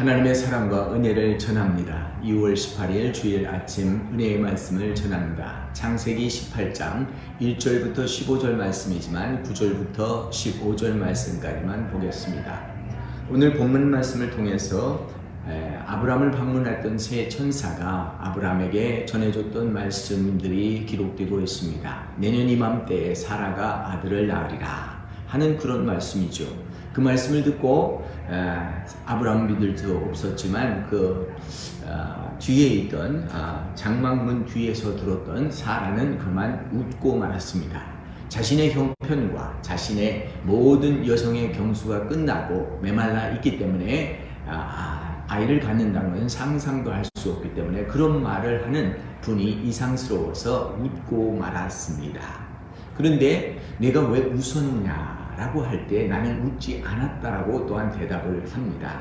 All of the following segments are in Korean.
하나님의 사랑과 은혜를 전합니다. 2월 18일 주일 아침 은혜의 말씀을 전합니다. 창세기 18장 1절부터 15절 말씀이지만 9절부터 15절 말씀까지만 보겠습니다. 오늘 본문 말씀을 통해서 아브라함을 방문했던 세 천사가 아브라함에게 전해줬던 말씀들이 기록되고 있습니다. 내년 이맘때에 사라가 아들을 낳으리라 하는 그런 말씀이죠. 그 말씀을 듣고 아브라함 믿을 수 없었지만 뒤에 있던 장막문 뒤에서 들었던 사라는 그만 웃고 말았습니다. 자신의 형편과 자신의 모든 여성의 경수가 끝나고 메말라 있기 때문에 아이를 갖는다는 건 상상도 할 수 없기 때문에 그런 말을 하는 분이 이상스러워서 웃고 말았습니다. 그런데 내가 왜 웃었냐 라고 할 때 나는 웃지 않았다라고 또한 대답을 합니다.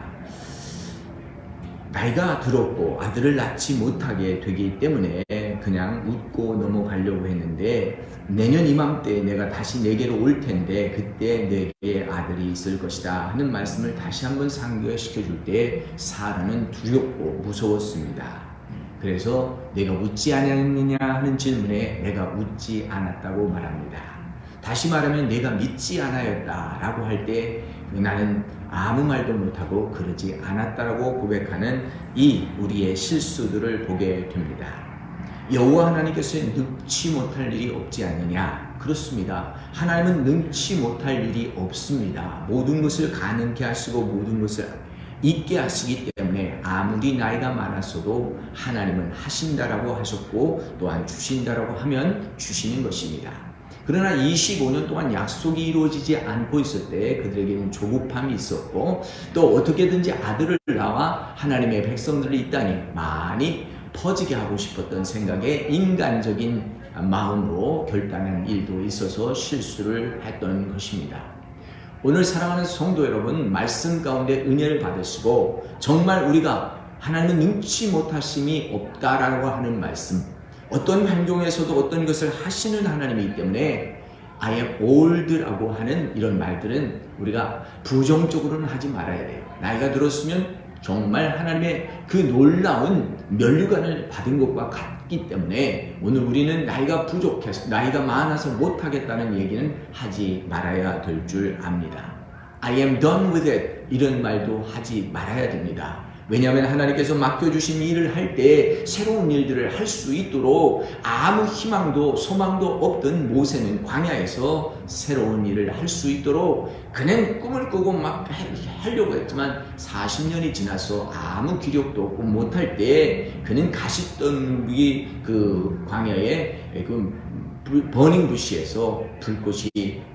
나이가 들었고 아들을 낳지 못하게 되기 때문에 그냥 웃고 넘어가려고 했는데 내년 이맘때 내가 다시 내게로 올 텐데 그때 내게 아들이 있을 것이다 하는 말씀을 다시 한번 상기시켜 줄 때 사라는 두렵고 무서웠습니다. 그래서 내가 웃지 않았느냐 하는 질문에 내가 웃지 않았다고 말합니다. 다시 말하면 내가 믿지 않았다라고 할 때 나는 아무 말도 못하고 그러지 않았다라고 고백하는 이 우리의 실수들을 보게 됩니다. 여호와 하나님께서 능치 못할 일이 없지 않느냐? 그렇습니다. 하나님은 능치 못할 일이 없습니다. 모든 것을 가능케 하시고 모든 것을 있게 하시기 때문에 아무리 나이가 많았어도 하나님은 하신다라고 하셨고 또한 주신다라고 하면 주시는 것입니다. 그러나 25년 동안 약속이 이루어지지 않고 있을 때 그들에게는 조급함이 있었고 또 어떻게든지 아들을 낳아 하나님의 백성들이 있다니 많이 퍼지게 하고 싶었던 생각에 인간적인 마음으로 결단한 일도 있어서 실수를 했던 것입니다. 오늘 사랑하는 성도 여러분, 말씀 가운데 은혜를 받으시고 정말 우리가 하나님은 능치 못하심이 없다라고 하는 말씀, 어떤 환경에서도 어떤 것을 하시는 하나님이기 때문에 I am old라고 하는 이런 말들은 우리가 부정적으로는 하지 말아야 돼요. 나이가 들었으면 정말 하나님의 그 놀라운 면류관을 받은 것과 같기 때문에 오늘 우리는 나이가 부족해서 나이가 많아서 못하겠다는 얘기는 하지 말아야 될 줄 압니다. I am done with it 이런 말도 하지 말아야 됩니다. 왜냐하면 하나님께서 맡겨주신 일을 할 때 새로운 일들을 할 수 있도록 아무 희망도 소망도 없던 모세는 광야에서 새로운 일을 할 수 있도록 그냥 꿈을 꾸고 막 하려고 했지만 40년이 지나서 아무 기력도 없고 못할 때 그는 가시덤불이 그 광야에 버닝 부시에서 불꽃이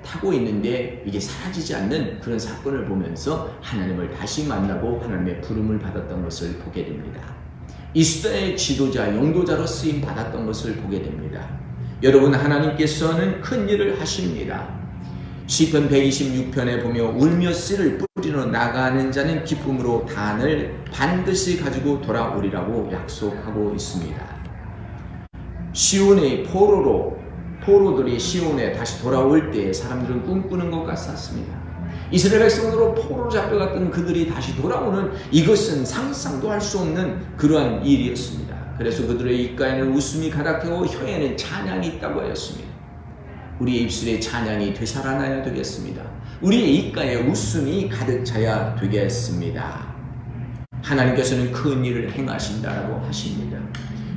타고 있는데 이게 사라지지 않는 그런 사건을 보면서 하나님을 다시 만나고 하나님의 부름을 받았던 것을 보게 됩니다. 이스라엘 지도자, 용도자로 쓰임 받았던 것을 보게 됩니다. 여러분, 하나님께서는 큰 일을 하십니다. 시편 126편에 보며 울며 씨를 뿌리러 나가는 자는 기쁨으로 단을 반드시 가지고 돌아오리라고 약속하고 있습니다. 시온의 포로들이 시온에 다시 돌아올 때 사람들은 꿈꾸는 것 같았습니다. 이스라엘 백성으로 포로로 잡혀갔던 그들이 다시 돌아오는 이것은 상상도 할 수 없는 그러한 일이었습니다. 그래서 그들의 입가에는 웃음이 가득하고 혀에는 찬양이 있다고 하였습니다. 우리의 입술에 찬양이 되살아나야 되겠습니다. 우리의 입가에 웃음이 가득 차야 되겠습니다. 하나님께서는 큰 일을 행하신다라고 하십니다.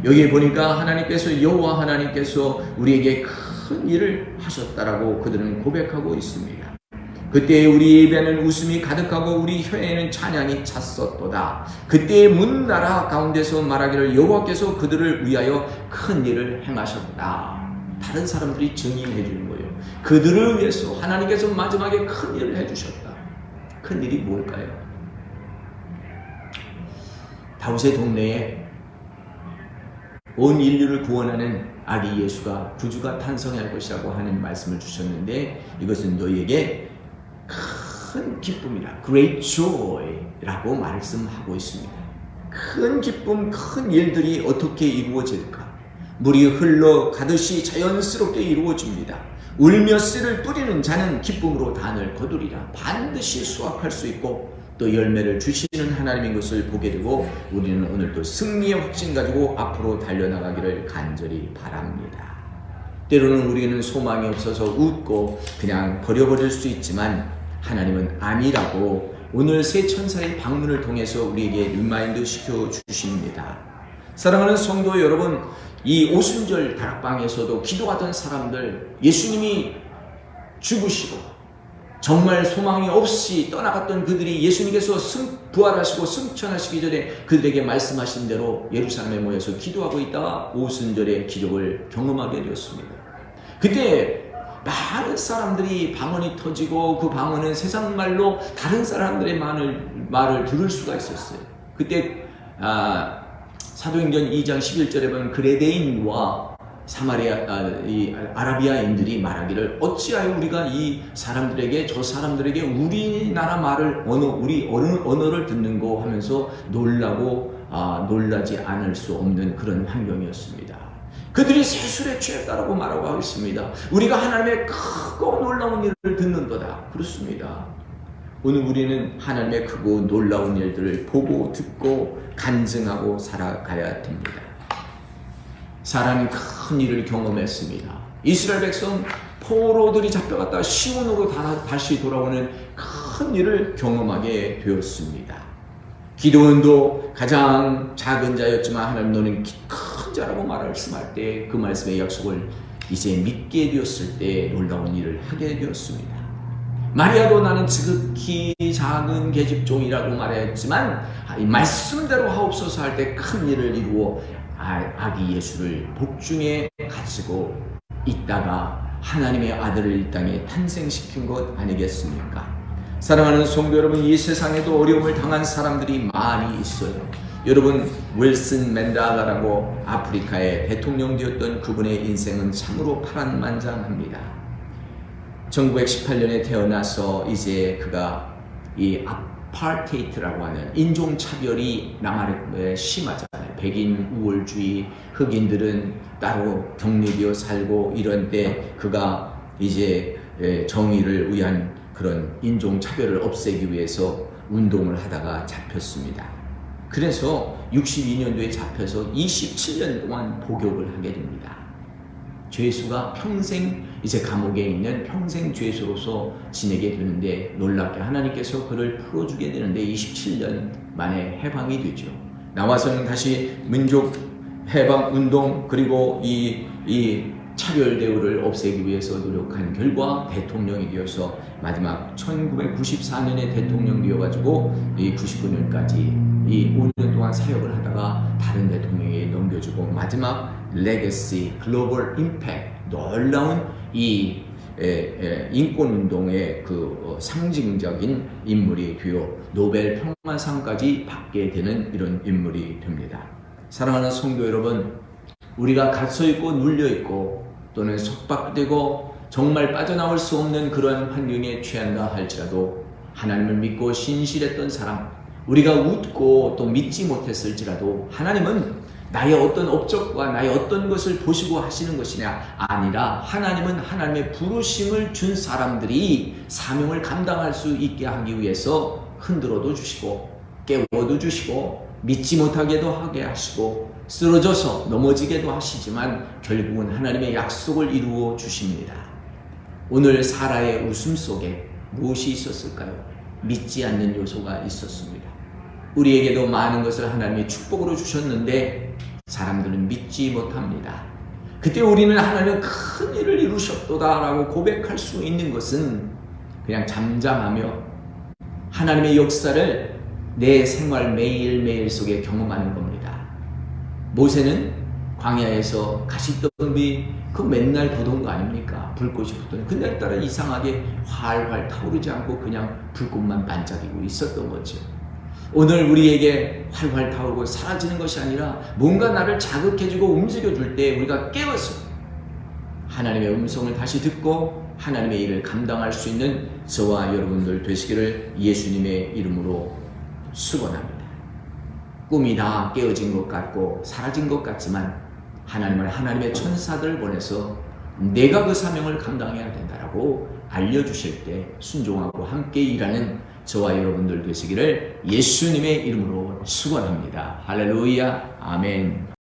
여기 보니까 하나님께서 여호와 하나님께서 우리에게 큰 일을 하셨다라고 그들은 고백하고 있습니다. 그때 우리 입에는 웃음이 가득하고 우리 혀에는 찬양이 찼었도다. 그때의 문나라 가운데서 말하기를 여호와께서 그들을 위하여 큰 일을 행하셨다. 다른 사람들이 증인해 주는 거예요. 그들을 위해서 하나님께서 마지막에 큰 일을 해주셨다. 큰 일이 뭘까요? 다윗의 동네에 온 인류를 구원하는 아기 예수가 구주가 탄생할 것이라고 하는 말씀을 주셨는데 이것은 너희에게 큰 기쁨이라 Great Joy라고 말씀하고 있습니다. 큰 기쁨, 큰 일들이 어떻게 이루어질까? 물이 흘러가듯이 자연스럽게 이루어집니다. 울며 씨를 뿌리는 자는 기쁨으로 단을 거두리라. 반드시 수확할 수 있고 또 열매를 주시는 하나님인 것을 보게 되고 우리는 오늘 또 승리의 확신 가지고 앞으로 달려나가기를 간절히 바랍니다. 때로는 우리는 소망이 없어서 웃고 그냥 버려버릴 수 있지만 하나님은 아니라고 오늘 새 천사의 방문을 통해서 우리에게 리마인드 시켜주십니다. 사랑하는 성도 여러분, 이 오순절 다락방에서도 기도하던 사람들, 예수님이 죽으시고 정말 소망이 없이 떠나갔던 그들이 예수님께서 부활하시고 승천하시기 전에 그들에게 말씀하신 대로 예루살렘에 모여서 기도하고 있다가 오순절의 기적을 경험하게 되었습니다. 그때 많은 사람들이 방언이 터지고 그 방언은 세상 말로 다른 사람들의 말을 들을 수가 있었어요. 그때 사도행전 2장 11절에 보면 그레데인과 아라비아인들이 말하기를 어찌하여 우리가 이 사람들에게 저 사람들에게 우리나라 말을 우리 언어를 듣는고 하면서 놀라지 않을 수 없는 그런 환경이었습니다. 그들이 세술에 취했다라고 말하고 하겠습니다. 우리가 하나님의 크고 놀라운 일을 듣는도다. 그렇습니다. 오늘 우리는 하나님의 크고 놀라운 일들을 보고 듣고 간증하고 살아가야 됩니다. 사라는 큰 일을 경험했습니다. 이스라엘 백성 포로들이 잡혀갔다가 시온으로 다시 돌아오는 큰 일을 경험하게 되었습니다. 기도원도 가장 작은 자였지만 하나님 너는 큰 자라고 말씀할 때 그 말씀의 약속을 이제 믿게 되었을 때 놀라운 일을 하게 되었습니다. 마리아도 나는 지극히 작은 계집종이라고 말했지만 이 말씀대로 하옵소서 할 때 큰 일을 이루어 아기 예수를 복중에 가지고 있다가 하나님의 아들을 이 땅에 탄생시킨 것 아니겠습니까? 사랑하는 성도 여러분, 이 세상에도 어려움을 당한 사람들이 많이 있어요. 여러분, 윌슨 맨델라라고 아프리카의 대통령 되었던 그분의 인생은 참으로 파란만장합니다. 1918년에 태어나서 이제 그가 이 아파르테이트라고 하는 인종차별이 남아공에 심하잖아요. 백인 우월주의, 흑인들은 따로 격리되어 살고 이런 때 그가 이제 정의를 위한 그런 인종차별을 없애기 위해서 운동을 하다가 잡혔습니다. 그래서 62년도에 잡혀서 27년 동안 복역을 하게 됩니다. 죄수가 평생 이제 감옥에 있는 평생 죄수로서 지내게 되는데 놀랍게 하나님께서 그를 풀어주게 되는데 27년 만에 해방이 되죠. 나와서는 다시 민족 해방 운동 그리고 이 차별 대우를 없애기 위해서 노력한 결과 대통령이 되어서 마지막 1994년에 대통령 되어가지고 이 99년까지 이 5년 동안 사역을 하다가 다른 대통령에게 넘겨주고 마지막 레거시 글로벌 임팩트 놀라운 이 인권운동의 그 상징적인 인물이 되어 노벨 평화상까지 받게 되는 이런 인물이 됩니다. 사랑하는 성도 여러분, 우리가 갇혀있고 눌려있고 또는 속박되고 정말 빠져나올 수 없는 그런 환경에 처한다 할지라도 하나님을 믿고 신실했던 사람, 우리가 웃고 또 믿지 못했을지라도 하나님은 나의 어떤 업적과 나의 어떤 것을 보시고 하시는 것이냐 아니라 하나님은 하나님의 부르심을 준 사람들이 사명을 감당할 수 있게 하기 위해서 흔들어도 주시고 깨워도 주시고 믿지 못하게도 하게 하시고 쓰러져서 넘어지게도 하시지만 결국은 하나님의 약속을 이루어 주십니다. 오늘 사라의 웃음 속에 무엇이 있었을까요? 믿지 않는 요소가 있었습니다. 우리에게도 많은 것을 하나님이 축복으로 주셨는데 사람들은 믿지 못합니다. 그때 우리는 하나님은 큰 일을 이루셨도다 라고 고백할 수 있는 것은 그냥 잠잠하며 하나님의 역사를 내 생활 매일매일 속에 경험하는 겁니다. 모세는 광야에서 가시더미 그 맨날 보던 거 아닙니까? 불꽃이 붙더니 그날따라 이상하게 활활 타오르지 않고 그냥 불꽃만 반짝이고 있었던 거죠. 오늘 우리에게 활활 타오르고 사라지는 것이 아니라 뭔가 나를 자극해주고 움직여줄 때 우리가 깨어서 하나님의 음성을 다시 듣고 하나님의 일을 감당할 수 있는 저와 여러분들 되시기를 예수님의 이름으로 축원합니다. 꿈이 다 깨어진 것 같고 사라진 것 같지만 하나님은 하나님의 천사들을 보내서 내가 그 사명을 감당해야 된다라고 알려주실 때 순종하고 함께 일하는 저와 여러분들 되시기를 예수님의 이름으로 축원합니다. 할렐루야. 아멘.